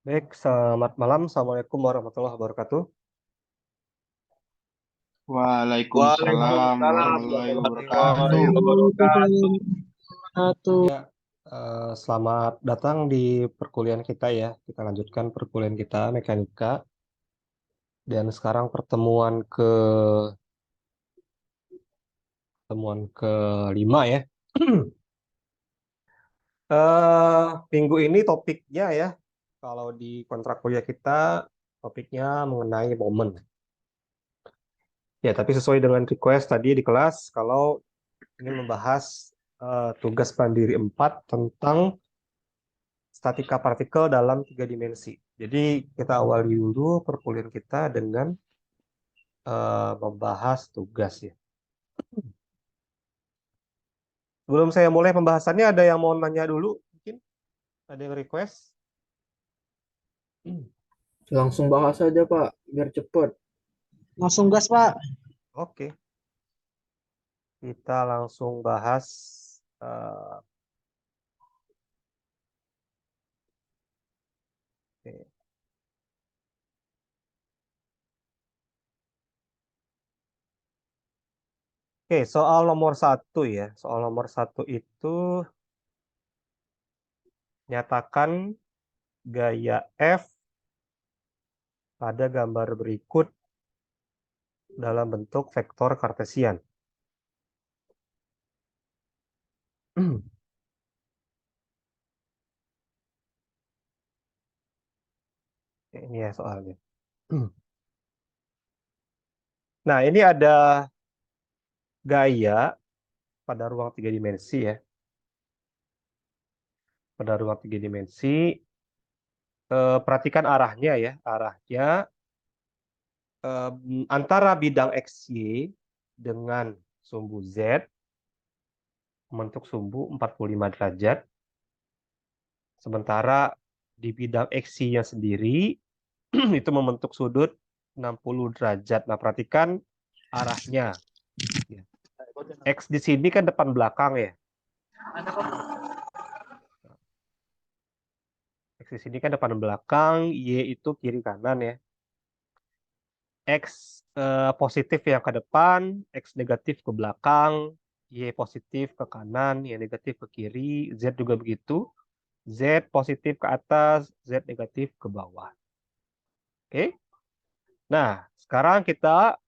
Baik, selamat malam. Assalamualaikum warahmatullahi wabarakatuh. Waalaikumsalam Waalaikumsalam warahmatullahi warahmatullahi wabarakatuh. wabarakatuh. Ya, selamat datang di perkuliahan kita ya. Kita lanjutkan perkuliahan kita mekanika. Dan sekarang pertemuan kelima ya. Minggu ini topiknya ya, kalau di kontrak kuliah kita topiknya mengenai momen. Ya, tapi sesuai dengan request tadi di kelas, kalau ingin membahas tugas mandiri 4 tentang statika partikel dalam 3 dimensi. Jadi kita awali dulu perkuliahan kita dengan membahas tugas ya. Sebelum saya mulai pembahasannya, ada yang mau nanya dulu? Mungkin ada yang request? Langsung bahas aja Pak, biar cepet. Langsung gas, Pak. Oke, kita langsung bahas. eh, oke. Oke, soal nomor 1 ya. Soal nomor 1 itu nyatakan gaya F pada gambar berikut dalam bentuk vektor kartesian. Ini ya soalnya. Nah, ini ada gaya pada ruang 3 dimensi ya. Pada ruang 3 dimensi, perhatikan arahnya ya. Arahnya antara bidang XY dengan sumbu Z membentuk sumbu 45 derajat. Sementara di bidang XY-nya sendiri itu membentuk sudut 60 derajat. Nah, perhatikan arahnya. X di sini kan depan belakang ya. X di sini kan depan belakang, Y itu kiri kanan ya. X positif yang ke depan, X negatif ke belakang, Y positif ke kanan, Y negatif ke kiri, Z juga begitu. Z positif ke atas, Z negatif ke bawah. Oke. Nah, sekarang kita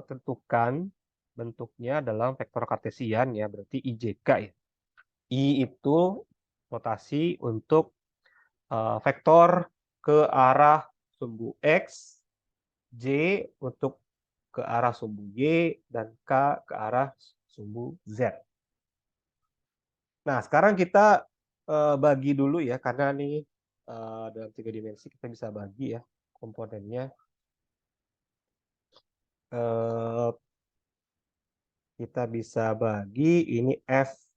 tentukan bentuknya dalam vektor kartesian ya, berarti IJK ya. I itu notasi untuk vektor ke arah sumbu X, J untuk ke arah sumbu Y, dan K ke arah sumbu Z. Nah, sekarang kita bagi dulu ya, karena ini dalam 3 dimensi kita bisa bagi ya komponennya. Eh, kita bisa bagi ini FZ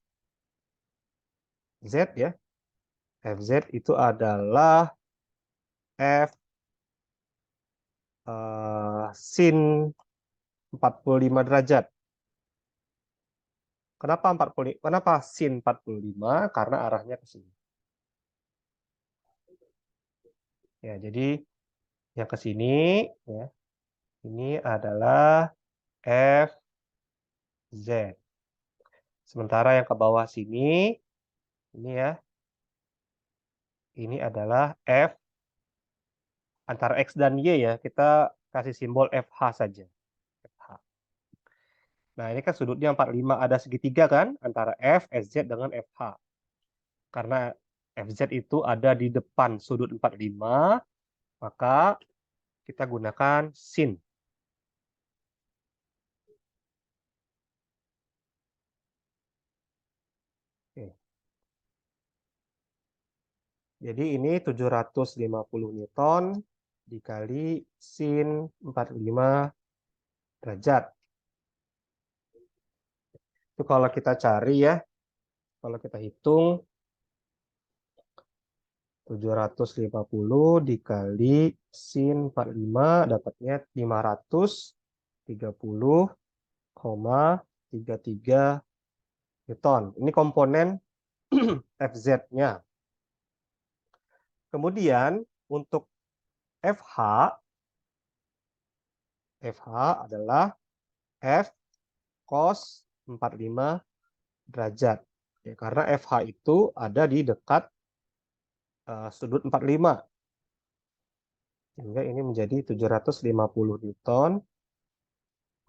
ya. FZ itu adalah F sin 45 derajat. Kenapa 45? Kenapa sin 45? Karena arahnya ke sini. Ya, jadi yang ke sini ya. Ini adalah FZ. Sementara yang ke bawah sini ini ya. Ini adalah F antara X dan Y ya. Kita kasih simbol FH saja. FH. Nah, ini kan sudutnya 45, ada segitiga kan antara F, SZ dengan FH. Karena FZ itu ada di depan sudut 45, maka kita gunakan sin. Oke. Jadi ini 750 Newton dikali sin 45 derajat. Itu kalau kita cari ya, kalau kita hitung 750 dikali sin 45 dapatnya 530,33 Newton. Ini komponen FZ-nya. Kemudian untuk FH adalah F cos 45 derajat. Ya, karena FH itu ada di dekat sudut 45. Sehingga ini menjadi 750 Newton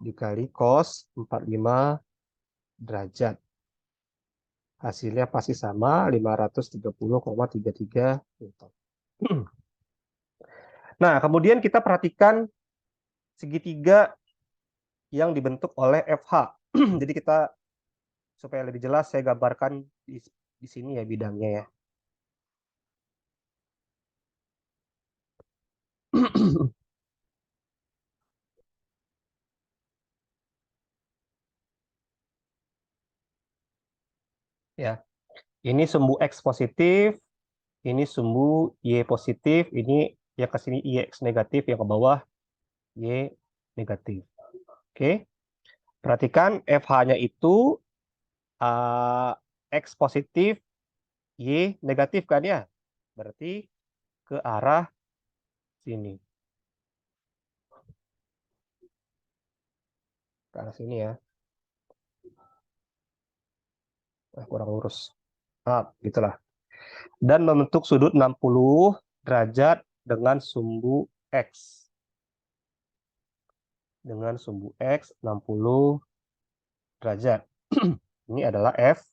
dikali cos 45 derajat. Hasilnya pasti sama, 530,33 Newton. Nah, kemudian kita perhatikan segitiga yang dibentuk oleh FH. Jadi kita, supaya lebih jelas, saya gambarkan di sini ya bidangnya ya. Ya, ini sumbu X positif, ini sumbu Y positif, ini yang ke sini YX negatif, yang ke bawah Y negatif. Oke, perhatikan FH-nya itu X positif, Y negatif kan ya? Berarti ke arah sini. Ke arah sini ya. Kurang lurus. Gitulah. Dan membentuk sudut 60 derajat dengan sumbu X. Dengan sumbu X 60 derajat. Ini adalah FH.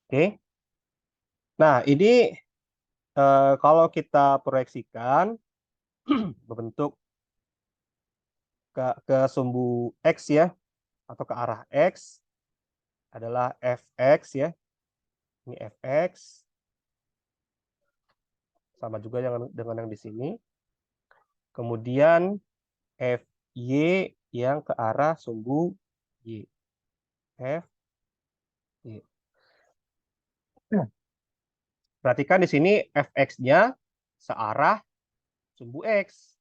Oke. Nah, ini kalau kita proyeksikan berbentuk ke sumbu X ya, atau ke arah X adalah Fx ya. Ini Fx sama juga dengan yang di sini. Kemudian Fy yang ke arah sumbu Y. Fy. Perhatikan di sini Fx-nya searah sumbu X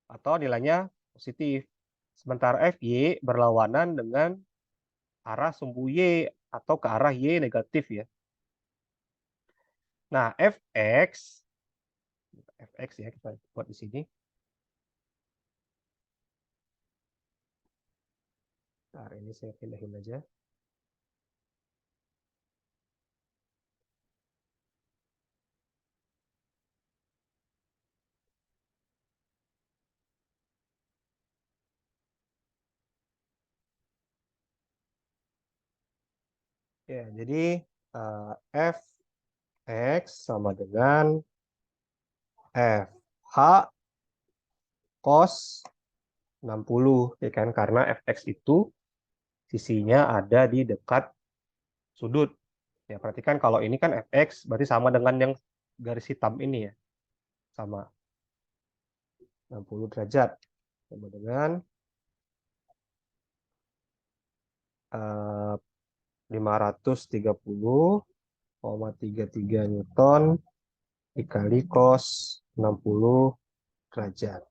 atau nilainya positif. Sementara Fy berlawanan dengan arah sumbu Y atau ke arah Y negatif ya. Nah, Fx ya kita buat di sini. Nah, ini saya pindahin aja. Ya, jadi Fx sama dengan Fh cos 60 ya kan, karena Fx itu sisinya ada di dekat sudut. Ya, perhatikan kalau ini kan Fx berarti sama dengan yang garis hitam ini ya. Sama 60 derajat. Sama dengan 530,33 Newton dikali cos 60 derajat.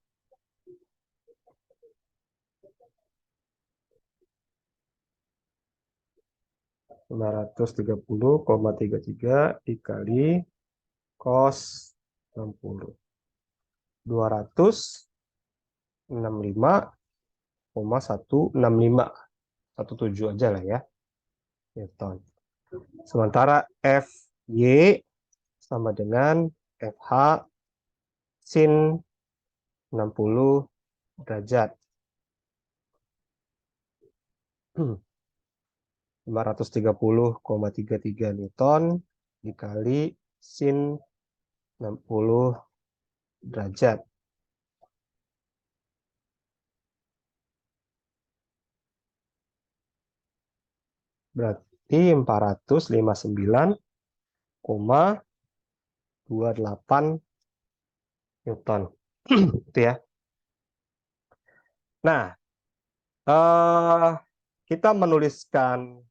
Ratus 530,33 dikali cos 60. 265,165. 17 aja lah ya. Newton. Sementara Fy sama dengan Fh sin 60 derajat. 530,33 Newton dikali sin 60 derajat. Berarti 459,28 Newton. Itu ya. Nah, kita menuliskan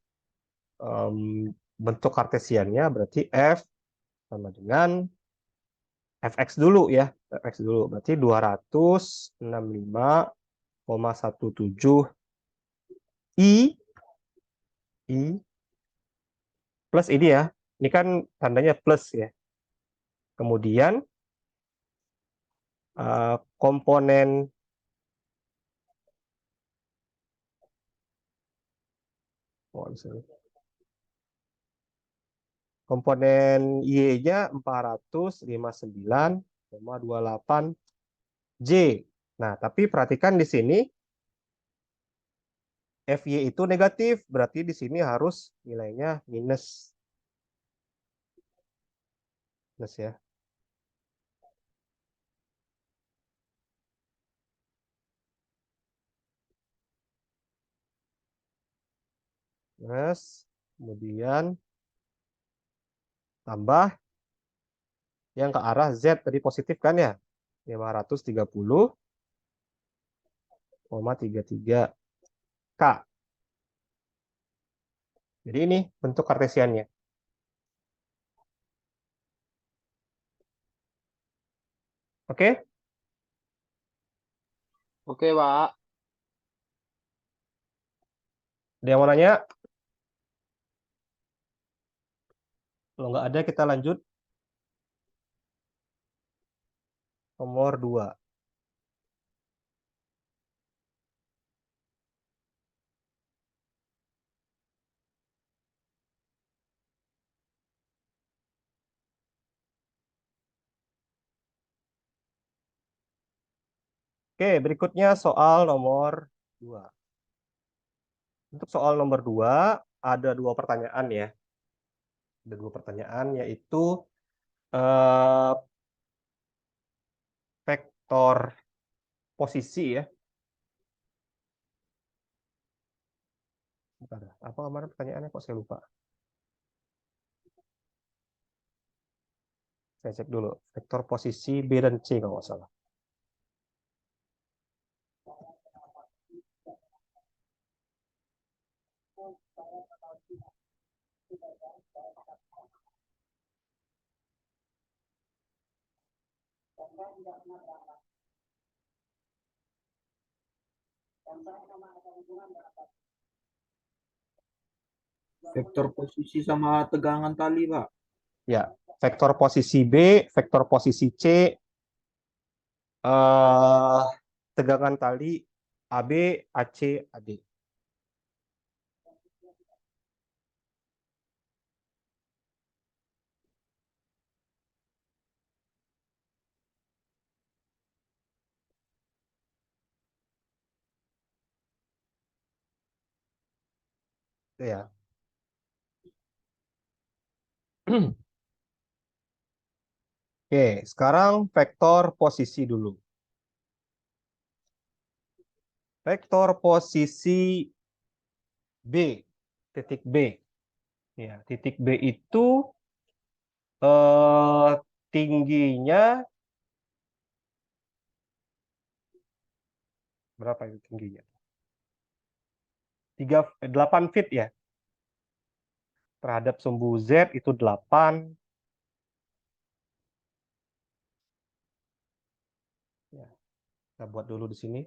bentuk kartesiannya berarti F sama dengan Fx dulu ya. Fx dulu berarti 265,17 I plus ini ya, Ini kan tandanya plus ya. Kemudian komponen komponen Y-nya 459,28 J. Nah, tapi perhatikan di sini FY itu negatif, berarti di sini harus nilainya minus. Minus ya. Minus, kemudian tambah yang ke arah Z tadi positif kan ya? 530,33 K. Jadi ini bentuk kartesiannya. Oke? Oke, Pak. Ada yang mau nanya? Kalau nggak ada, kita lanjut. Nomor 2. Oke, berikutnya soal nomor 2. Untuk soal nomor 2, ada 2 pertanyaan ya. Ada 2 pertanyaan, yaitu eh, vektor posisi ya. Bentar, apa kemarin pertanyaannya kok saya lupa? Saya cek dulu. Vektor posisi B dan C kalau nggak salah. Vektor posisi sama tegangan tali, Pak. Ya, vektor posisi B, vektor posisi C, eh, tegangan tali AB, AC, AD. Itu ya. Oke, sekarang vektor posisi dulu. Vektor posisi B, titik B. Ya, titik B itu tingginya berapa itu tingginya? 8 feet ya. Terhadap sumbu Z itu 8. Ya, kita buat dulu di sini.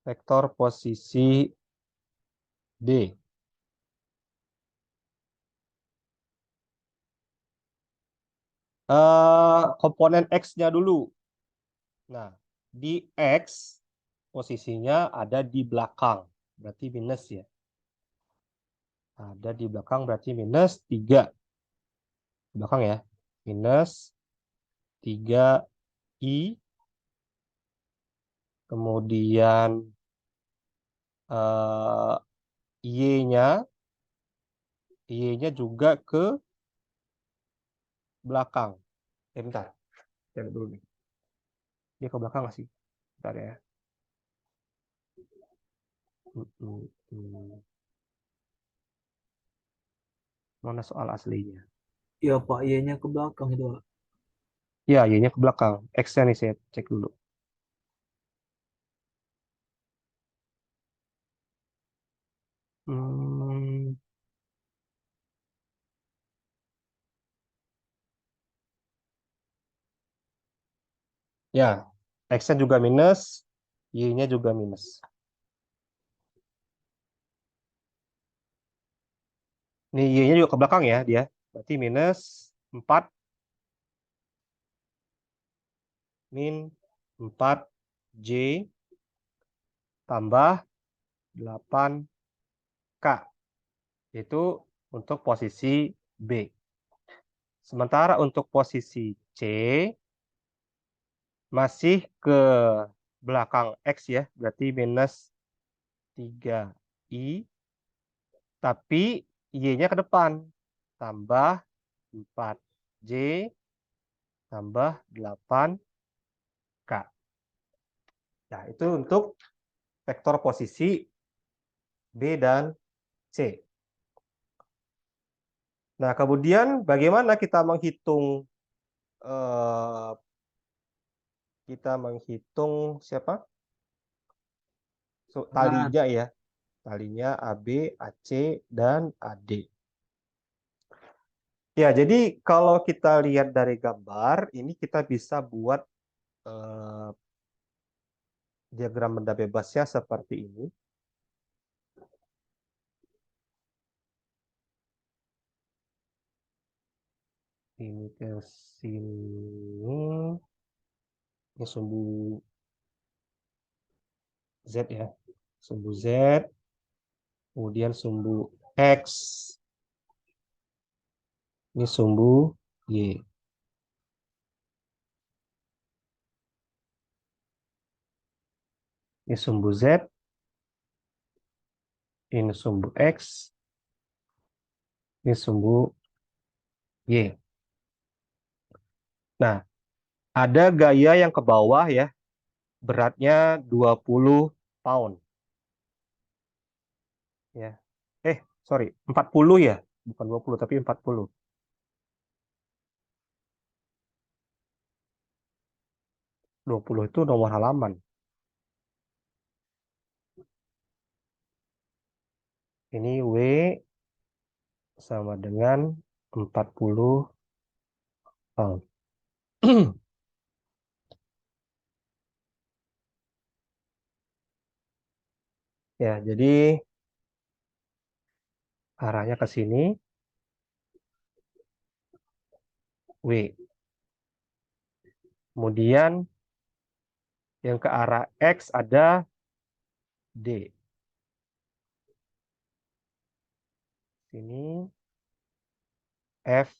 Vektor posisi D. Komponen X-nya dulu. Nah, di X posisinya ada di belakang. Berarti minus ya. Ada di belakang berarti minus 3. Belakang ya. Minus 3I. Kemudian eh, Y-nya. Y-nya juga ke belakang. Bentar. Cari dulu nih. Dia ke belakang nggak sih? Bentar ya. Mana soal aslinya? Iya, Pak. Y-nya ke belakang itu, Pak. Ya, Y-nya ke belakang. X-nya nih saya cek dulu. Hmm, ya, X-nya juga minus. Y-nya juga minus. Ini Y-nya juga ke belakang ya dia. Berarti minus 4 min 4J tambah 8K. Itu untuk posisi B. Sementara untuk posisi C masih ke belakang X ya. Berarti minus 3I. Tapi Y-nya ke depan. Tambah 4J tambah 8K. Nah, itu untuk vektor posisi B dan C. Nah, kemudian bagaimana eh, kita menghitung siapa? Nah, Talinya ya. Talinya AB, AC, dan AD. Ya, jadi kalau kita lihat dari gambar, ini kita bisa buat eh, diagram benda bebasnya seperti ini. Ini ke sini. Ini sumbu Z ya. Sumbu Z, kemudian sumbu X. Ini sumbu Y. Ini sumbu Z, ini sumbu X, ini sumbu Y. Nah, ada gaya yang ke bawah ya, beratnya 20 pound. Ya. Sorry, 40 ya. Bukan 20, tapi 40. 20 itu nomor halaman. Ini W sama dengan 40 pound. Ya, jadi arahnya ke sini, W. Kemudian yang ke arah X ada D. Sini F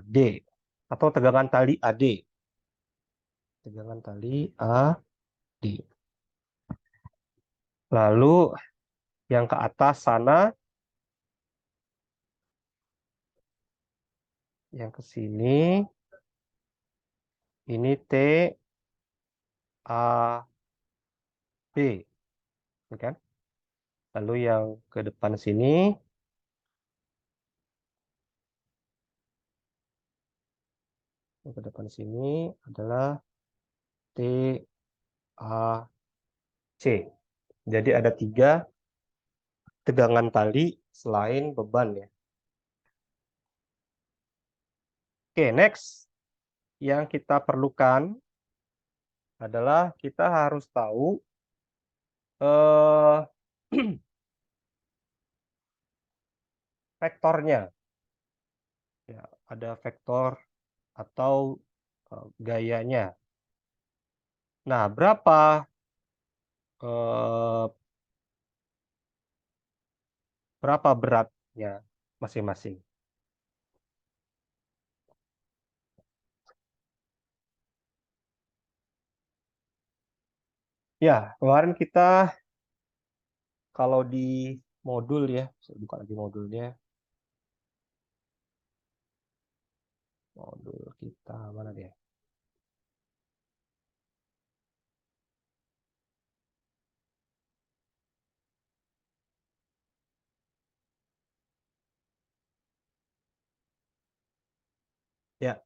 D. Atau tegangan tali AD. Tegangan tali AD. Lalu yang ke atas sana, yang ke sini, ini T A B, ya kan? Lalu yang ke depan sini, yang ke depan sini adalah T A C. Jadi ada 3 tegangan tali selain beban ya. Oke, next. Yang kita perlukan adalah kita harus tahu eh, vektornya. Ya, ada vektor atau gayanya. Nah, eh, berapa beratnya masing-masing? Ya, kemarin kita kalau di modul ya, saya buka lagi modulnya. Modul kita mana dia? Ya.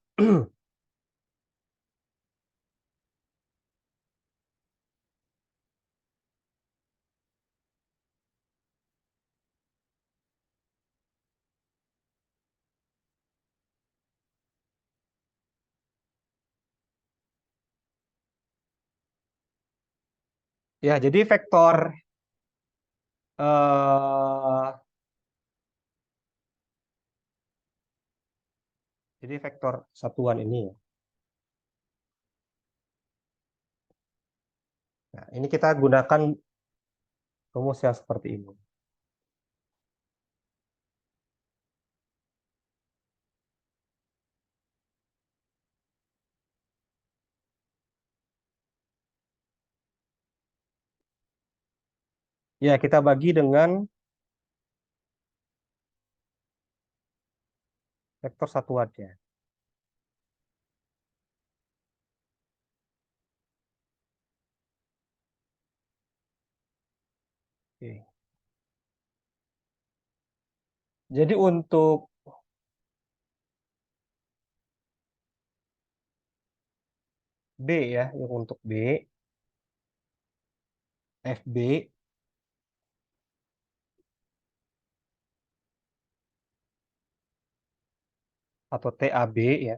Ya, jadi vektor eh jadi vektor satuan ini ya. Nah, ini kita gunakan rumus yang seperti ini. Ya, kita bagi dengan vektor satuannya. Oke. Jadi untuk B ya, yang untuk B, FB atau TAB ya,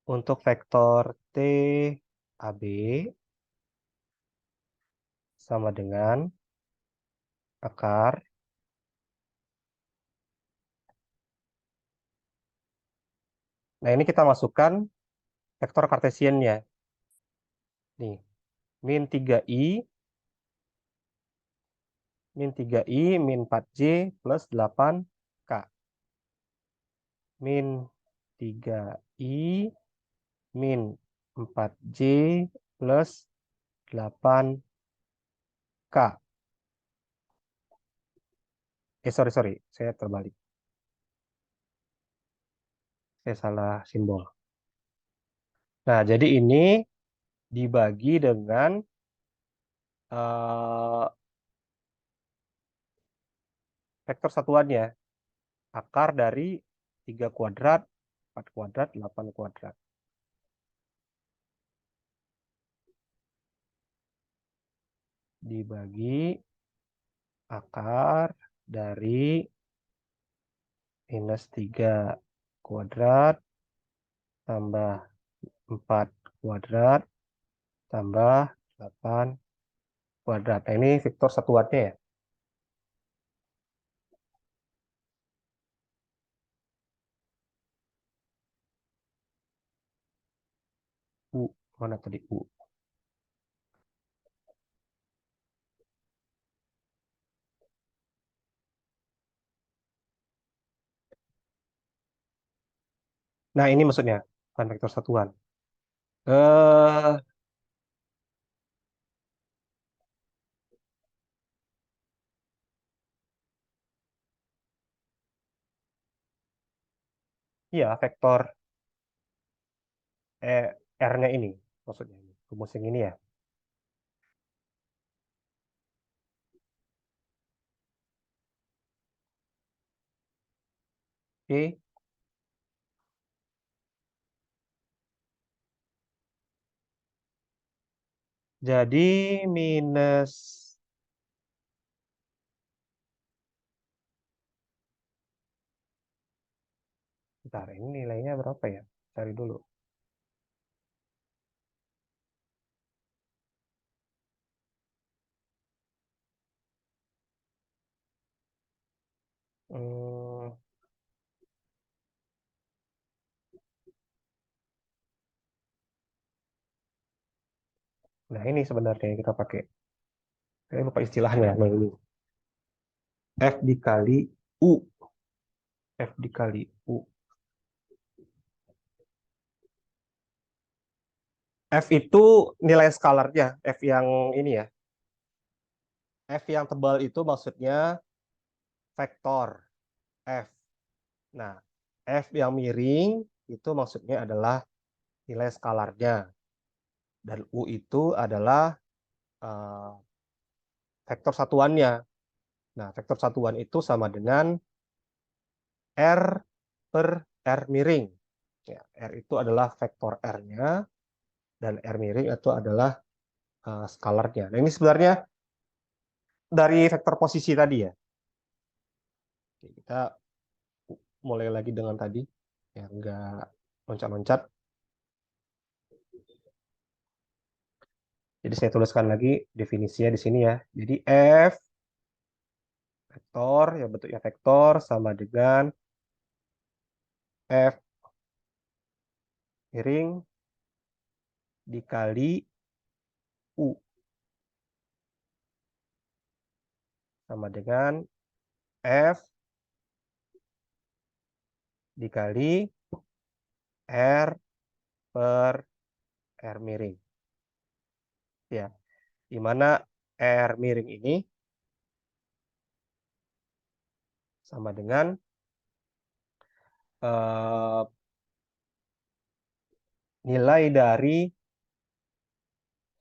untuk vektor TAB sama dengan akar nah ini kita masukkan vektor kartesiannya nih min 3i min 4j plus 8k min 3i min 4j plus 8k sorry saya terbalik, saya salah simbol. Nah jadi ini dibagi dengan vektor satuannya akar dari 3 kuadrat, 4 kuadrat, 8 kuadrat. Dibagi akar dari minus 3 kuadrat tambah 4 kuadrat tambah 8 kuadrat. Nah, ini vektor satuannya ya. U, mana tadi U? Nah, ini maksudnya, bukan vektor satuan. Iya, vektor R-nya ini, maksudnya ini, rumus yang ini ya. Oke. Jadi minus bentar, ini nilainya berapa ya? Cari dulu. Hmm, Nah, ini sebenarnya yang kita pakai. Saya lupa istilahnya. Nah, ini. F dikali U. F dikali U. F itu nilai skalarnya. F yang ini ya. F yang tebal itu maksudnya vektor F. Nah, F yang miring itu maksudnya adalah nilai skalarnya. Dan U itu adalah uh, vektor satuannya. Nah, vektor satuan itu sama dengan R per R miring. Ya, R itu adalah vektor R-nya, dan R miring itu adalah skalarnya. Nah, ini sebenarnya dari vektor posisi tadi ya. Oke, kita mulai lagi dengan tadi, ya, nggak loncat-loncat. Jadi saya tuliskan lagi definisinya di sini ya. Jadi F vektor, yang bentuknya vektor, sama dengan F miring dikali U. Sama dengan F dikali R per R miring. Ya, di mana R miring ini sama dengan nilai dari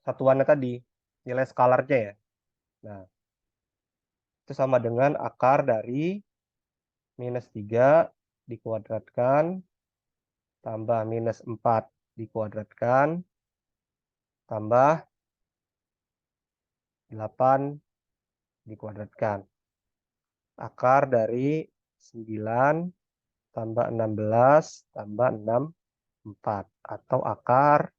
satuannya tadi, nilai skalarnya ya. Nah, itu sama dengan akar dari minus 3 dikuadratkan tambah minus 4 dikuadratkan tambah 8 dikuadratkan. Akar dari 9 tambah 16 tambah 6, 4. Atau akar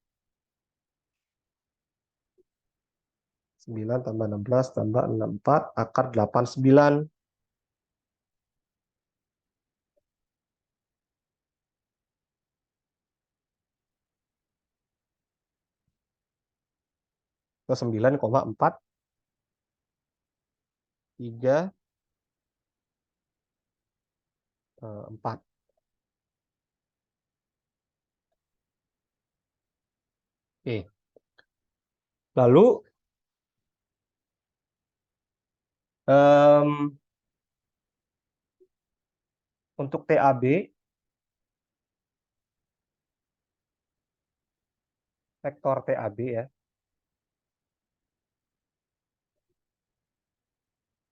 9 tambah 16 tambah 6, 4. Akar 8, 9. Ke 9,4 3 4. Oke. Lalu untuk TAB vektor TAB ya.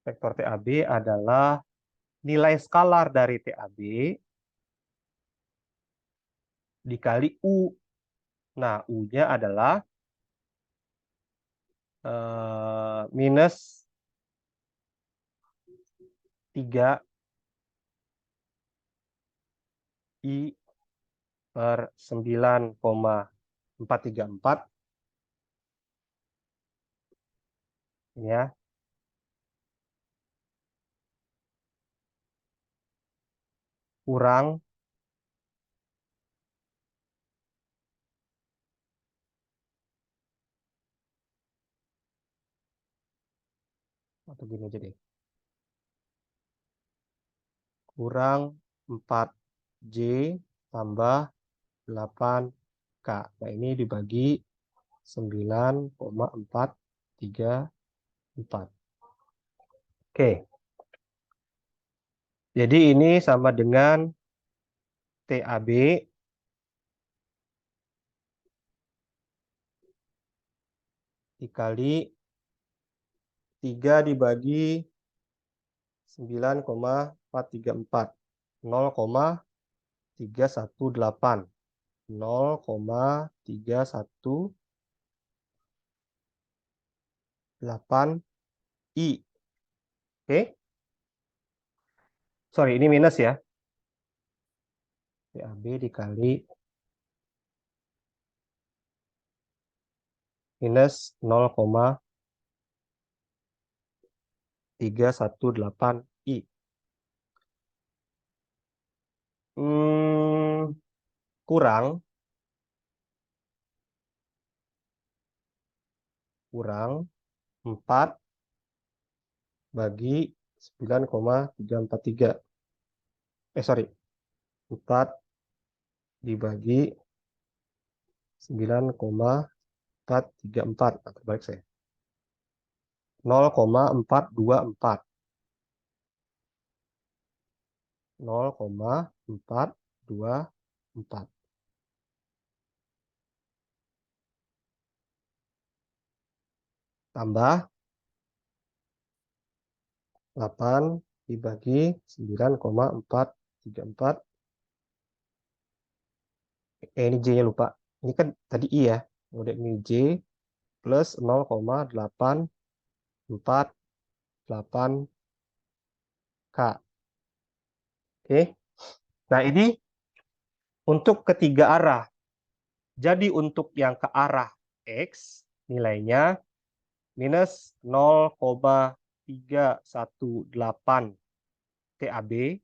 Vektor TAB adalah nilai skalar dari TAB dikali U. Nah, U-nya adalah minus 3 I per 9,434 ya, kurang atau gini aja deh, kurang 4J tambah 8K. Nah, ini dibagi 9,434. Oke. Jadi ini sama dengan TAB dikali 3 dibagi 9,434. 0,318. 0,318 I. Oke. Sorry, ini minus ya. TAB dikali minus 0,318 I. Kurang 4 bagi 9,343. Sorry. 4 dibagi 9,434. Atau balik saya. 0,424. 0,424. Tambah 8 dibagi 9,434. Ini J-nya lupa. Ini kan tadi I ya. Kemudian ini J plus 0,848K. Oke. Nah, ini untuk ketiga arah. Jadi untuk yang ke arah X, nilainya minus 0,318 TAB.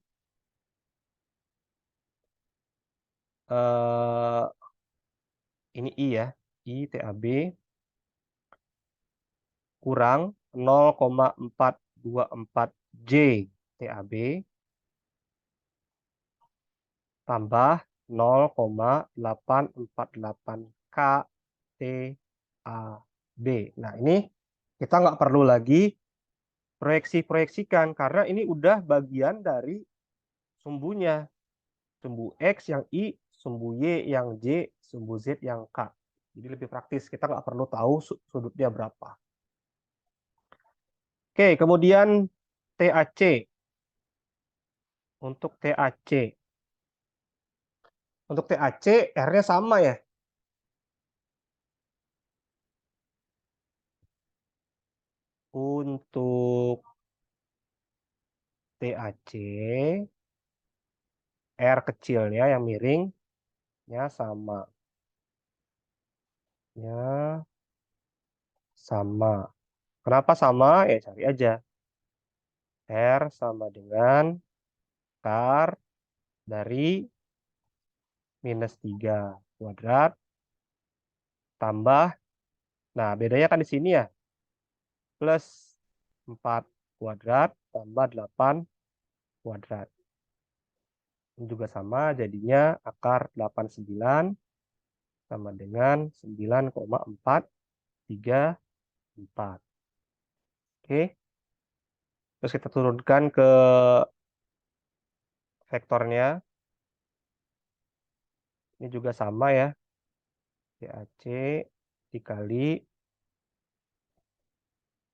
Ini I ya, I TAB kurang 0,424 J TAB tambah 0,848 K TAB. Nah, ini kita nggak perlu lagi proyeksi-proyeksikan karena ini udah bagian dari sumbunya. Sumbu X yang I, sumbu Y yang J, sumbu Z yang K. Jadi lebih praktis, kita nggak perlu tahu sudutnya berapa. Oke, kemudian TAC. Untuk TAC. Untuk TAC, R-nya sama ya. Untuk TAC, R kecilnya yang miringnya sama. Ya, sama. Kenapa sama? Ya cari aja. R sama dengan akar dari minus 3 kuadrat tambah, nah bedanya kan di sini ya, plus 4 kuadrat tambah 8 kuadrat. Ini juga sama, jadinya akar 89 sama dengan 9,434. Oke. Terus kita turunkan ke vektornya. Ini juga sama ya. TAC dikali.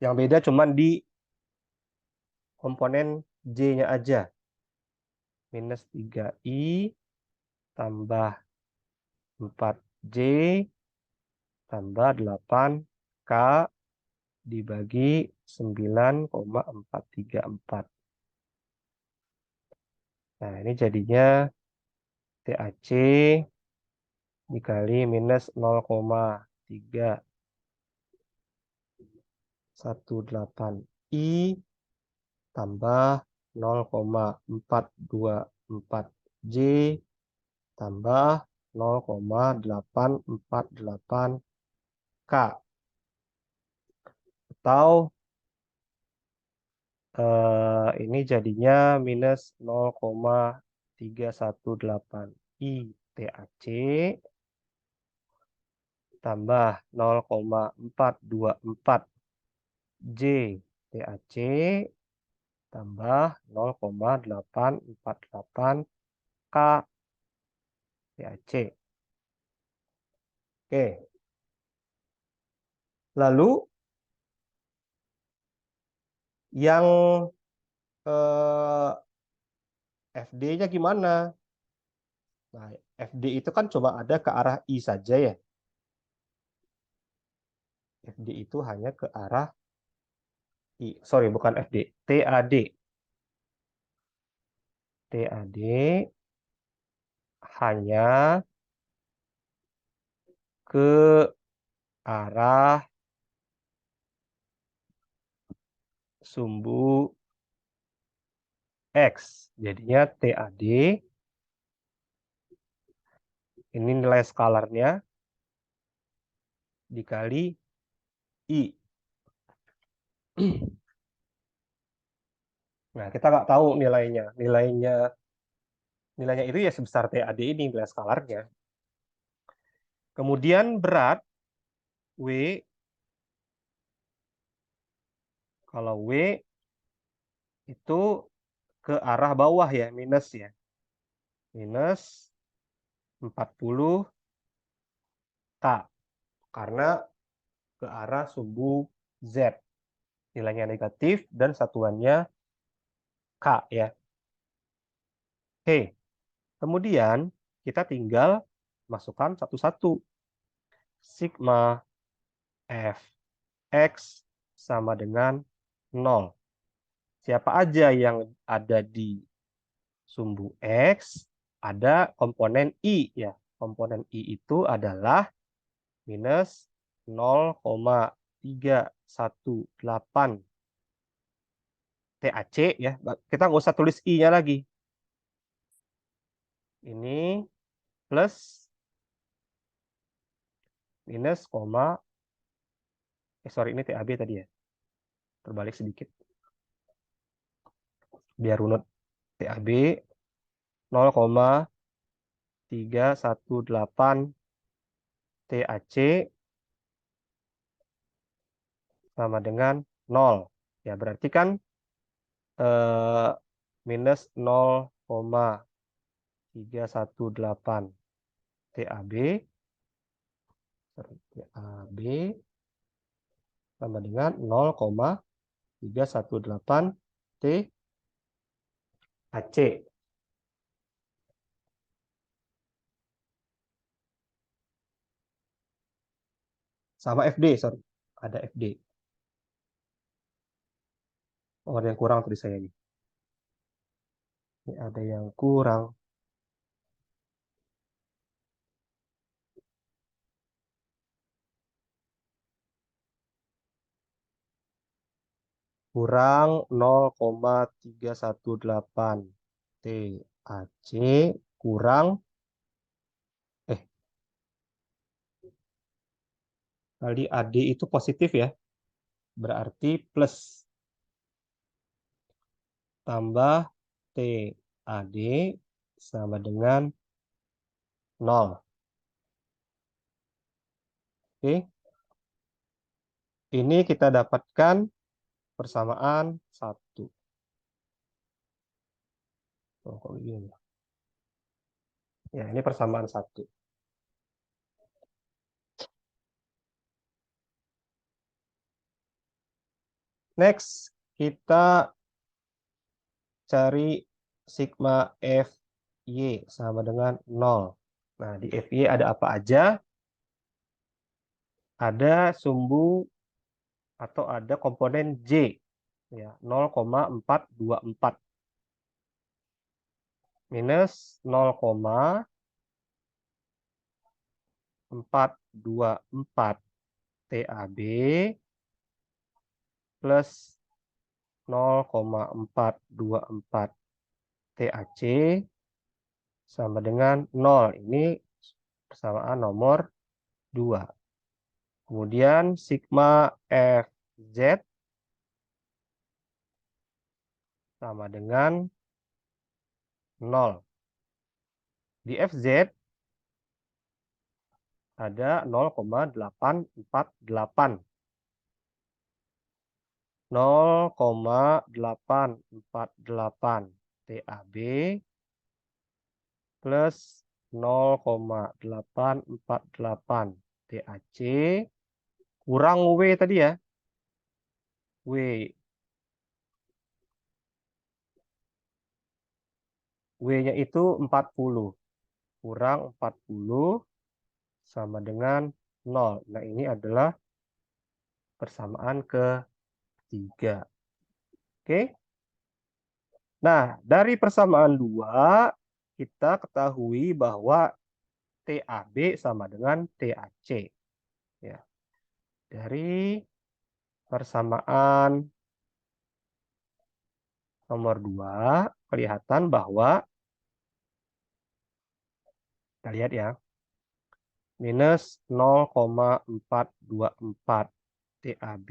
Yang beda cuma di komponen J-nya aja. Minus 3I tambah 4J tambah 8K dibagi 9,434. Nah, ini jadinya TAC dikali minus 0,318I tambah 0,424J tambah 0,848K. Atau ini jadinya minus 0,318I TAC tambah 0,424J TAC tambah 0,848K TAC. Oke. Lalu yang FD-nya gimana? Nah, FD itu kan coba ada ke arah I saja ya. FD itu hanya ke arah I. Sorry, bukan FD. TAD. TAD hanya ke arah sumbu X. Jadinya TAD ini nilai skalarnya dikali I. Nah, kita nggak tahu nilainya. Nilainya itu ya sebesar TAD ini, nilai skalarnya. Kemudian berat, W. Kalau W itu ke arah bawah ya, minus ya. Minus 40K. Karena ke arah sumbu Z. Nilainya negatif dan satuannya K ya. Oke. Kemudian kita tinggal masukkan satu-satu. Sigma Fx sama dengan 0. Siapa aja yang ada di sumbu X, ada komponen I ya. Komponen I itu adalah minus 0,318 TAC ya. Kita nggak usah tulis I-nya lagi. Ini plus minus sorry, ini TAB tadi ya. Terbalik sedikit. Biar runut. TAB 0,318 TAC sama dengan 0. Ya, berarti kan minus 0,318 TAB sama dengan 0,318 TAC. Sama FD, sorry. Ada FD. Oh, ada yang kurang tadi saya ini. Ini ada yang kurang. Kurang 0,318 TAC kurang kali AD itu positif ya. Berarti plus tambah TAD sama dengan 0. Oke. Ini kita dapatkan persamaan 1. Oh, kok begini? Ya, ini persamaan 1. Next, kita cari sigma FY sama dengan 0. Nah, di FY ada apa aja? Ada sumbu atau ada komponen J. Ya, 0,424 minus 0,424 TAB plus 0,424 TAC sama dengan 0. Ini persamaan nomor 2. Kemudian sigma FZ sama dengan 0. Di FZ ada 0,848. 0,848 TAB plus 0,848 TAC kurang W tadi ya. W. W-nya itu 40. Kurang 40 sama dengan 0. Nah, ini adalah persamaan ketiga. Oke. Nah, dari persamaan 2, kita ketahui bahwa TAB sama dengan TAC. Ya. Dari persamaan nomor 2, kelihatan bahwa, kita lihat ya, minus 0,424 TAB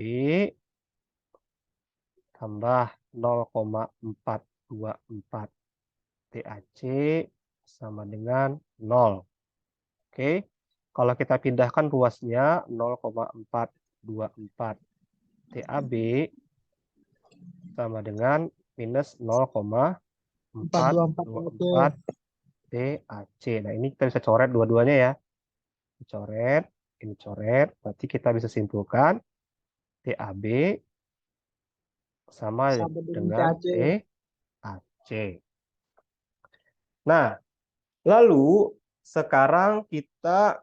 tambah 0,424 TAC sama dengan 0. Oke, kalau kita pindahkan ruasnya 0,424 TAB sama dengan minus 0,424 TAC. Nah, ini kita bisa coret dua-duanya ya. Coret, ini coret. Berarti kita bisa simpulkan TAB sama dengan TAC. Nah, lalu sekarang kita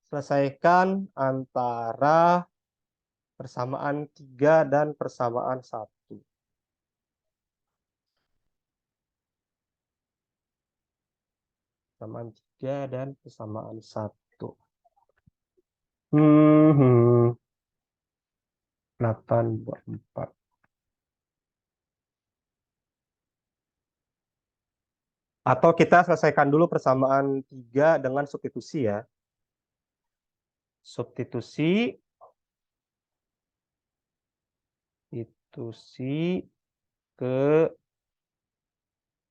selesaikan antara persamaan 3 dan persamaan 1. Persamaan 3 dan persamaan 1. 8 buat 4. Atau kita selesaikan dulu persamaan 3 dengan substitusi ya. Substitusi ke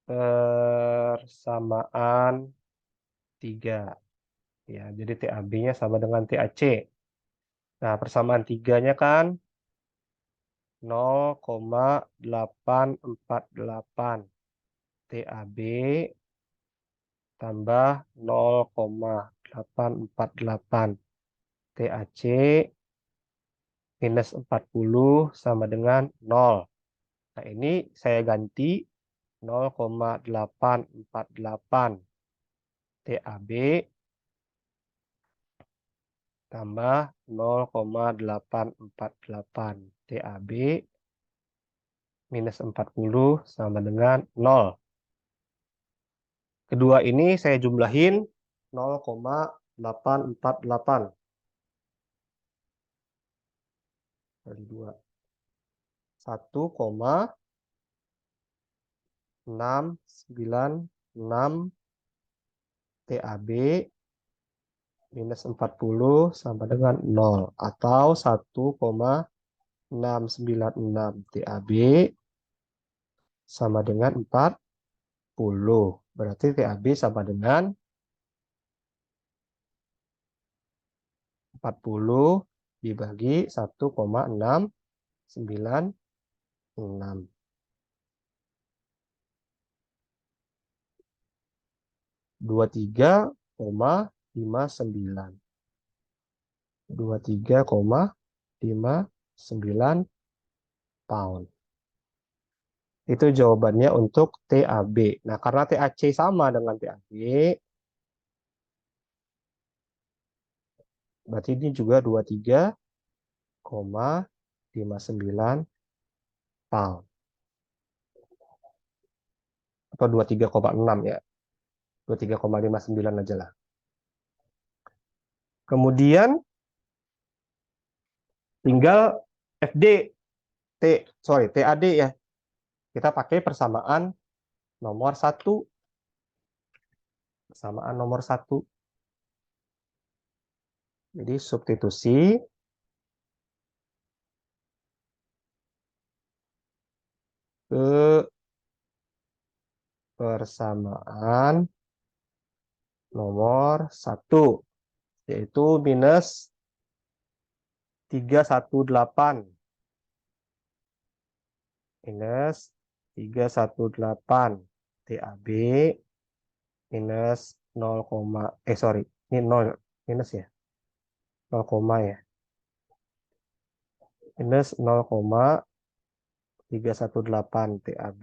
persamaan 3. Ya, jadi TAB-nya sama dengan TAC. Nah, persamaan 3-nya kan 0,848 TAB tambah 0,848 TAC minus 40 sama dengan 0. Nah, ini saya ganti 0,848 TAB tambah 0,848 TAB minus 40 sama dengan 0. Kedua ini saya jumlahin 0,848 kali 2. 1,696 TAB minus 40 sama dengan 0. Atau 1,696 TAB sama dengan 40. Berarti TAB sama dengan 40 dibagi 1,696. 23,59. 23,59 pound. Itu jawabannya untuk TAB. Nah, karena TAC sama dengan TAB, berarti ini juga 23,59 pound. Atau 23,6 ya. 23,59 aja lah. Kemudian tinggal TAD ya. Kita pakai persamaan nomor 1. Persamaan nomor 1. Jadi substitusi ke persamaan nomor 1, yaitu minus 318. Minus 318 TAB minus 0, ini 0 minus ya. 0, ya. Minus 0,318 TAB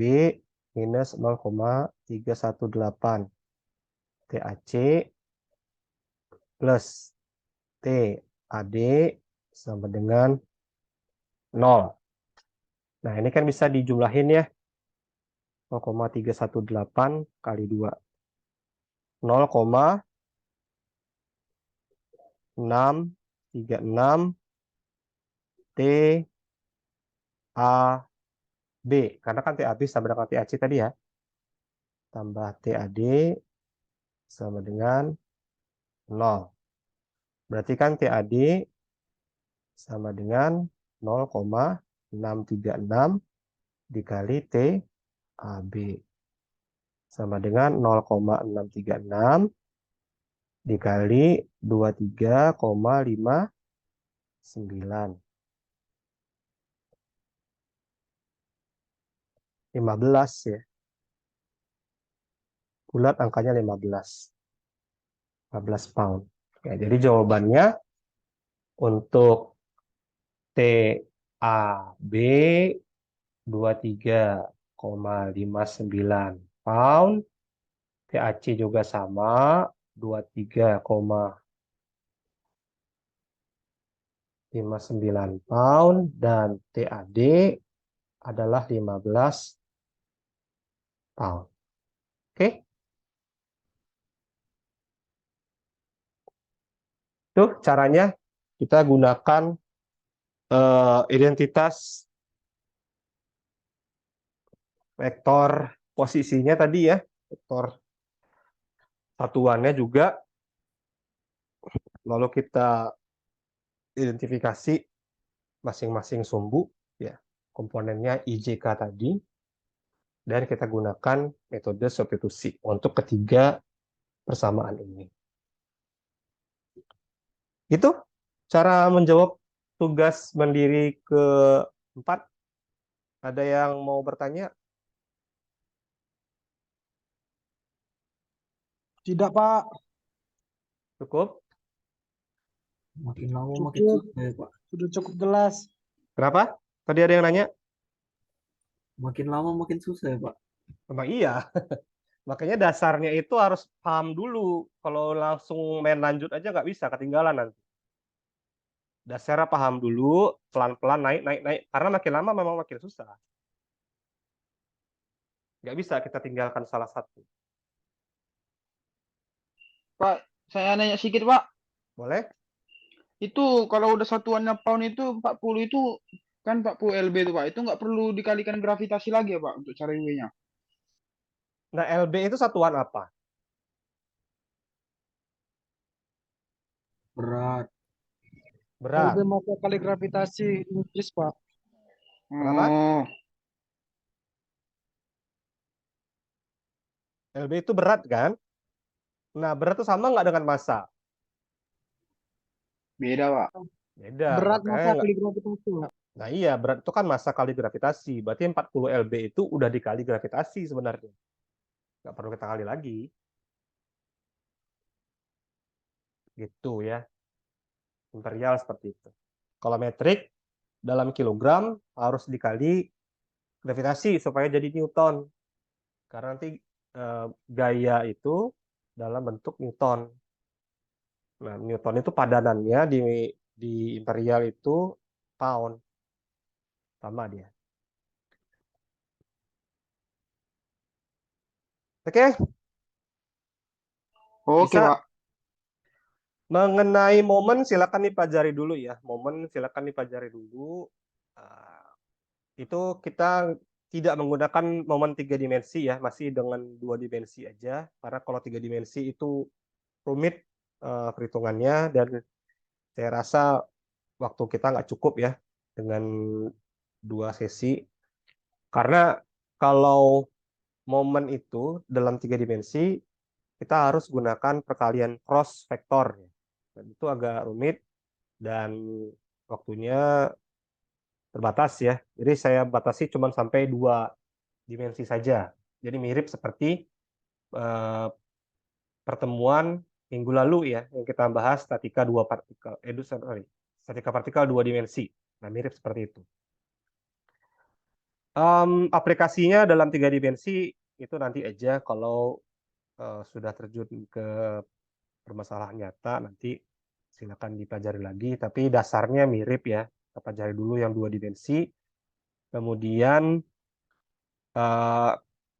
minus 0,318 TAC plus TAD sama dengan 0. Nah, ini kan bisa dijumlahin ya. 0,318 kali 2. 0,636 TAB. Karena kan TAB sama dengan TAC tadi ya. Tambah TAD sama dengan 0. Berarti kan TAD sama dengan 0,636 dikali TAB. Sama dengan 0,636 dikali 23,59. 15 ya. Bulat angkanya 15. 15 pound. Ya, jadi jawabannya untuk TAB 23,59 pound. TAC juga sama 23,59 pound dan TAD adalah 15 pound. Oke. Tuh caranya kita gunakan identitas vektor posisinya tadi ya, vektor satuannya juga, lalu kita identifikasi masing-masing sumbu ya, komponennya IJK tadi, dan kita gunakan metode substitusi untuk ketiga persamaan ini. Itu cara menjawab tugas mandiri keempat. Ada yang mau bertanya? Tidak, Pak. Cukup? Makin lama makin Cukup. susah ya, Pak. Sudah cukup jelas. Kenapa? Tadi ada yang nanya? Makin lama makin susah ya, Pak. Memang iya. Makanya dasarnya itu harus paham dulu. Kalau langsung main lanjut aja nggak bisa, ketinggalan nanti. Dasarnya paham dulu, pelan-pelan naik, naik, naik. Karena makin lama memang makin susah. Nggak bisa kita tinggalkan salah satu. Pak, saya nanya sedikit, Pak. Boleh? Itu kalau udah satuannya pound itu 40 itu kan 40 LB itu, Pak. Itu nggak perlu dikalikan gravitasi lagi ya, Pak, untuk cari W-nya. Nah, LB itu satuan apa? Berat. Berat. LB masa kali gravitasi Inggris, Pak. Kenapa? Oh, LB itu berat kan? Nah, berat itu sama nggak dengan massa? beda, Pak. Beda. Berat Makanya masa nggak. kali gravitasi, Pak. Nah iya, berat itu kan massa kali gravitasi. Berarti 40 LB itu udah dikali gravitasi sebenarnya. Nggak perlu kita kali lagi. Gitu ya. Imperial seperti itu. Kalau metrik, dalam kilogram harus dikali gravitasi supaya jadi Newton. Karena nanti gaya itu dalam bentuk Newton. Nah, Newton itu padanannya di imperial itu pound. Sama dia. Oke, Oke, bisa. Pak. Mengenai momen silakan dipelajari dulu ya. Momen silakan dipelajari dulu. Itu kita tidak menggunakan momen 3 dimensi ya, masih dengan 2 dimensi aja. Karena kalau 3 dimensi itu rumit perhitungannya, dan saya rasa waktu kita nggak cukup ya dengan 2 sesi. Karena kalau momen itu dalam 3 dimensi, kita harus gunakan perkalian cross vektor. Dan itu agak rumit dan waktunya terbatas ya. Jadi saya batasi cuma sampai 2 dimensi saja. Jadi mirip seperti eh, pertemuan minggu lalu ya, yang kita bahas statika 2 partikel, statika partikel 2 dimensi. Nah, mirip seperti itu. Aplikasinya dalam 3 dimensi itu nanti aja kalau sudah terjun ke permasalahan nyata, nanti silakan dipelajari lagi. Tapi dasarnya mirip ya. Kita pelajari dulu yang 2 dimensi. Kemudian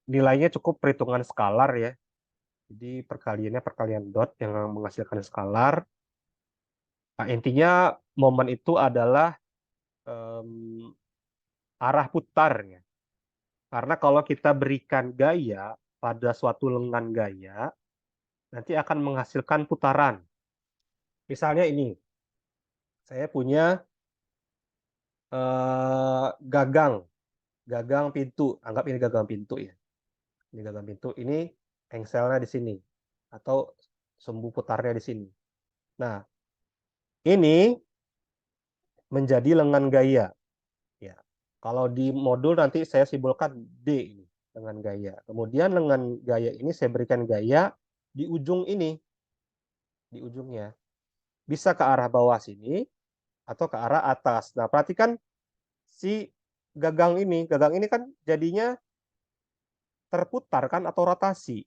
nilainya cukup perhitungan skalar ya. Jadi perkaliannya perkalian dot yang menghasilkan skalar. Nah, intinya momen itu adalah arah putarnya. Karena kalau kita berikan gaya pada suatu lengan gaya, nanti akan menghasilkan putaran. Misalnya ini, saya punya gagang, gagang pintu. Anggap ini gagang pintu ya. Ini gagang pintu. Ini engselnya di sini, atau sumbu putarnya di sini. Nah, ini menjadi lengan gaya. Ya, kalau di modul nanti saya simbolkan D ini, lengan gaya. Kemudian lengan gaya ini saya berikan gaya di ujung ini, di ujungnya. Bisa ke arah bawah sini atau ke arah atas. Nah, perhatikan si gagang ini kan jadinya terputar kan atau rotasi.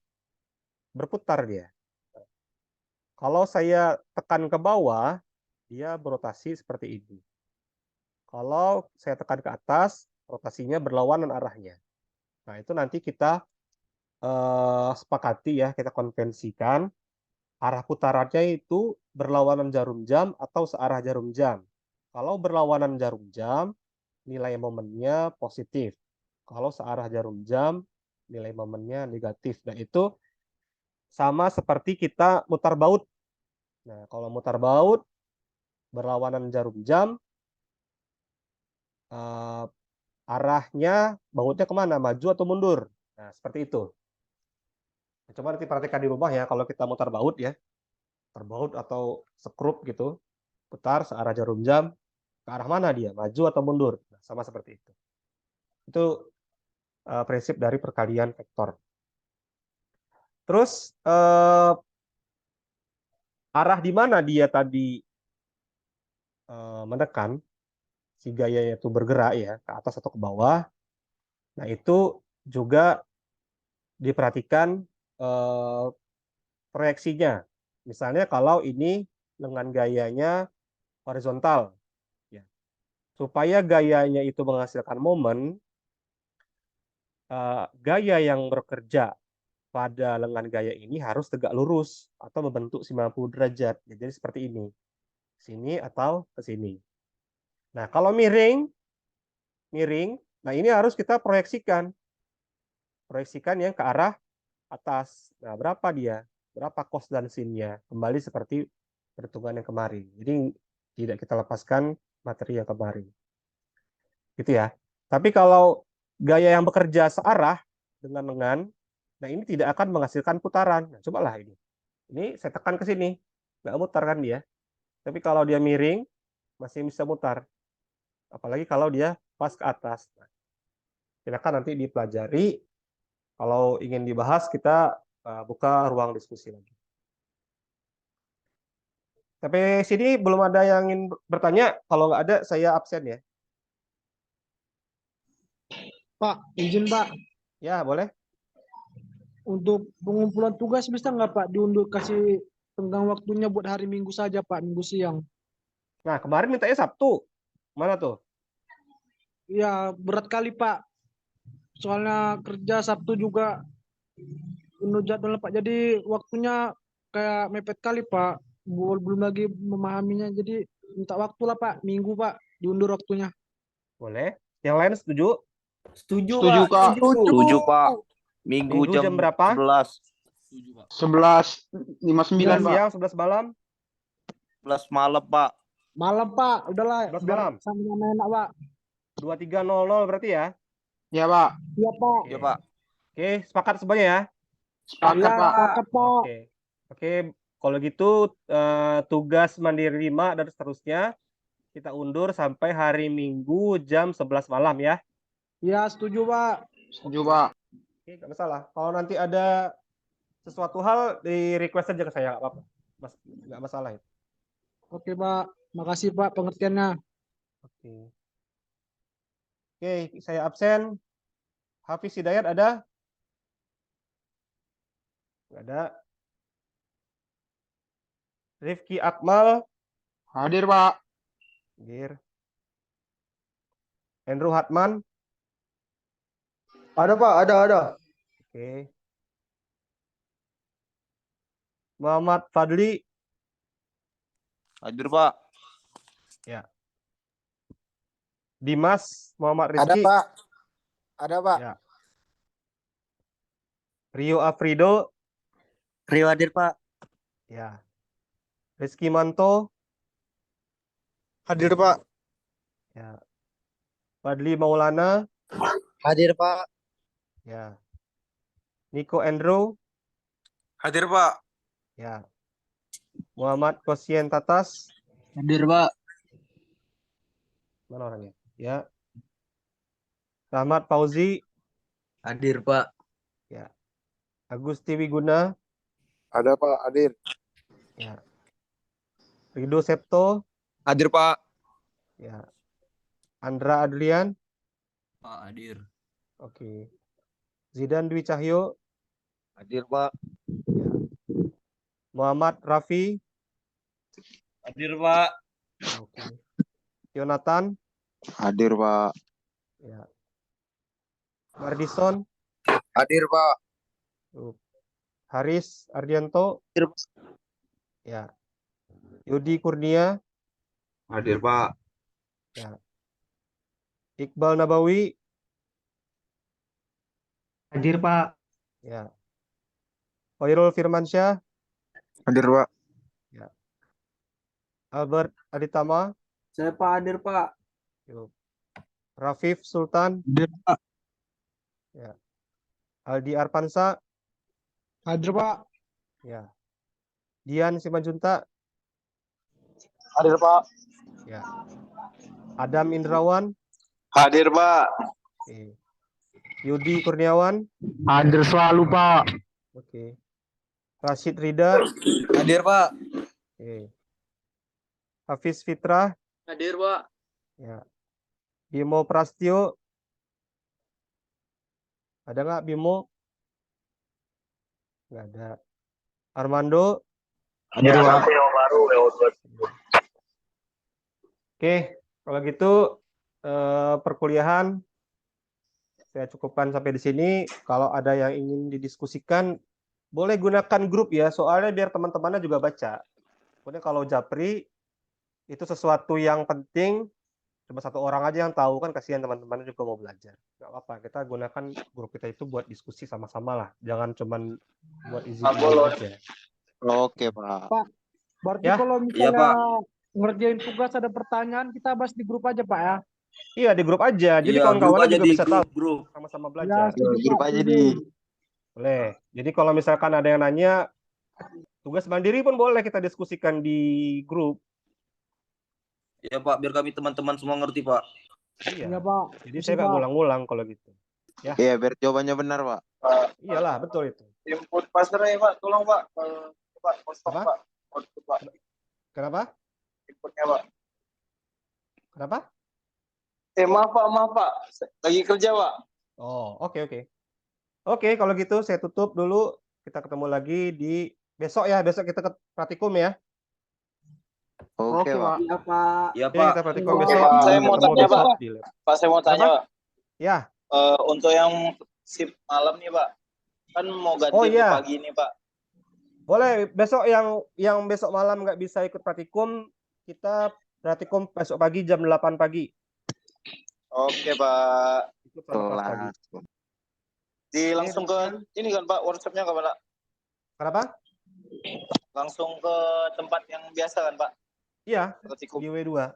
Berputar dia. Kalau saya tekan ke bawah, dia berotasi seperti ini. Kalau saya tekan ke atas, rotasinya berlawanan arahnya. Nah, itu nanti kita sepakati ya, kita konvensikan arah putarannya itu berlawanan jarum jam atau searah jarum jam. Kalau berlawanan jarum jam, nilai momennya positif. Kalau searah jarum jam, nilai momennya negatif. Nah, itu sama seperti kita mutar baut. Nah, kalau mutar baut berlawanan jarum jam, arahnya bautnya kemana? Maju atau mundur? Nah, seperti itu. Coba nanti perhatikan di rumah ya, kalau kita mutar baut ya, mutar baut atau sekrup gitu, putar searah jarum jam, ke arah mana dia? Maju atau mundur? Nah, sama seperti itu. Itu prinsip dari perkalian vektor. Terus arah di mana dia tadi menekan, si gayanya itu bergerak ya, ke atas atau ke bawah. Nah, itu juga diperhatikan proyeksinya. Misalnya kalau ini dengan gayanya horizontal, ya. Supaya gayanya itu menghasilkan momen, gaya yang bekerja pada lengan gaya ini harus tegak lurus atau membentuk 90 derajat. Ya, jadi seperti ini. Sini atau ke sini. Nah, kalau miring, nah ini harus kita proyeksikan. Proyeksikan yang ke arah atas. Nah, berapa dia? Berapa cos dan sin-nya? Kembali seperti perhitungan yang kemarin. Jadi tidak kita lepaskan materi yang kemarin. Gitu ya. Tapi kalau gaya yang bekerja searah dengan lengan, nah ini tidak akan menghasilkan putaran. Nah, cobalah ini. Ini saya tekan ke sini. Nggak mutar kan dia. Tapi kalau dia miring, masih bisa mutar. Apalagi kalau dia pas ke atas. Nah, silakan nanti dipelajari. Kalau ingin dibahas, kita buka ruang diskusi lagi. Sampai sini belum ada yang ingin bertanya. Kalau nggak ada, saya absen ya. Pak, izin Pak, Ya, boleh. untuk pengumpulan tugas bisa nggak Pak diundur kasih tenggang waktunya buat hari Minggu saja Pak, Minggu siang. Nah, kemarin mintanya Sabtu. Mana tuh? Ya berat kali Pak, soalnya kerja Sabtu juga undur jadwal Pak. Jadi waktunya kayak mepet kali Pak. Belum lagi memahaminya. Jadi minta waktu lah Pak, Minggu Pak, diundur waktunya. Boleh. Yang lain setuju? Setuju, Setuju, Pak. Kak. Setuju, Pak. Minggu Minggu jam berapa? 11. 11.59, 11 Pak. siang, 11 malam? 11 malam, Pak. Malam Pak, udahlah 11 biar malam. sama-sama enak Pak. 23.00 berarti ya? Ya, Pak. Iya Pak. Ya, Pak. Oke, sepakat semuanya ya? Sepakat, Ya, Pak. sepakat Pak. Oke. Oke, kalau gitu tugas mandiri 5 dan seterusnya kita undur sampai hari Minggu jam 11 malam ya. Ya, setuju Pak. Setuju, Pak. Oke, nggak masalah. Kalau nanti ada sesuatu hal di request aja ke saya, nggak apa-apa. Nggak masalah itu. Oke Pak, makasih Pak pengertiannya. Oke. Oke, saya absen. Hafiz Hidayat ada? Nggak ada. Rifki Akmal, Hadir, Pak. hadir. Andrew Hatman, Ada, Pak. Ada. oke. Muhammad Fadli, Hadir, Pak. ya. Dimas Muhammad Ada Rizky, Pak, ada Pak. ya. Rio Afrido, Rio hadir Pak. ya. Rizky Manto, Hadir Pak. ya. Fadli Maulana, Hadir Pak. ya. Nico Andrew, Hadir, Pak. ya. Muhammad Kosien Tatas, Hadir Pak. mana orangnya? Ya. Rahmat Fauzi, Hadir Pak. ya. Agusti Wiguna, Ada Pak, hadir. ya. Rido Septo, Hadir, Pak. ya. Andra Adrian, Pak, hadir. oke. Zidan Dwi Cahyo, Hadir Pak. ya. Muhammad Rafi, Hadir, Pak. oke. Jonathan, Hadir Pak. ya. Mardison, Hadir Pak. Haris Ardianto, Ya. Yudi Kurnia. Hadir, Pak. Ya. Iqbal Nabawi. Hadir, Pak. Ya. Khairul Firmansyah. Hadir, Pak. Ya. Albert Aditama. Saya Pak hadir, Pak. Yuk. Rafif Sultan. Hadir, Pak. Ya. Aldi Arpansa. Hadir, Pak. Ya. Dian Simanjunta. Hadir, Pak. Ya. Adam Indrawan. Hadir, Pak. Oke. Yudi Kurniawan. Hadir selalu, Pak. Oke. Rashid Rida. Hadir, Pak. Oke. Hafiz Fitrah. Hadir, Pak. Ya. Bimo Prastio. Ada nggak Bimo? Nggak ada. Armando. Hadir, Pak. Oke, kalau gitu perkuliahan saya cukupkan sampai di sini. Kalau ada yang ingin didiskusikan, boleh gunakan grup ya, soalnya biar teman-temannya juga baca. Kemudian kalau Japri, itu sesuatu yang penting, cuma satu orang aja yang tahu, kan kasihan teman-temannya juga mau belajar. Nggak apa-apa, kita gunakan grup kita itu buat diskusi sama-sama lah. Jangan cuman buat isi aja. Oke, Pak. Berarti Ya. kalau Iya, misalnya Pak. ngerjain tugas ada pertanyaan, kita bahas di grup aja, Pak ya. Iya, di grup aja. Jadi Iya, kawan-kawannya grup aja juga di bisa tahu, grup. sama-sama Ya, belajar. setuju, Grup Pak, aja setuju. di. Boleh. Jadi kalau misalkan ada yang nanya, tugas mandiri pun boleh kita diskusikan di grup. Iya, Pak, biar kami teman-teman semua ngerti, Pak. Iya, Iya. Pak. Jadi Isi, saya nggak Pak. ngulang-ngulang kalau gitu. Iya, biar jawabannya benar, Pak. Iyalah, betul itu. Input pasarnya, Pak. Tolong, Pak. Pak, kosong, Apa? Pak. Output, Pak. Kenapa? Inputnya, Pak. Kenapa? Maaf, Pak. Lagi kerja, Pak. Oh, oke, oke. Oke, kalau gitu saya tutup dulu. Kita ketemu lagi di besok ya. Besok kita ke praktikum ya. Oke, Pak. Iya, Pak. Iya, Oke, Pak. kita praktikum Oke, besok. Pak. Saya mau Ketemu tanya, besok Pak. di lab. Pak, saya mau tanya, Apa? Pak. Ya. Untuk yang shift malam nih, Pak. Kan mau ganti Oh, ke iya. pagi nih, Pak. Boleh, besok yang besok malam nggak bisa ikut praktikum, kita praktikum besok pagi jam 8 pagi. Oke, Pak. Ikut sama kelas pagi. Kelas. Langsung ke ini kan, Pak, workshopnya kapan, Pak? Kenapa? Langsung ke tempat yang biasa kan, Pak? Iya, Praktikum. di W2.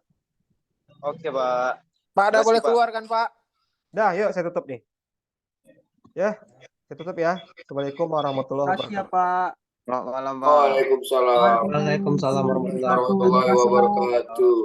Oke, Pak. Pak, udah boleh keluar kan, Pak? Dah, yuk saya tutup nih. Ya, saya tutup ya. Assalamualaikum warahmatullahi Makasih ya, wabarakatuh. Pak. Selamat malam, Pak. Waalaikumsalam warahmatullahi wabarakatuh.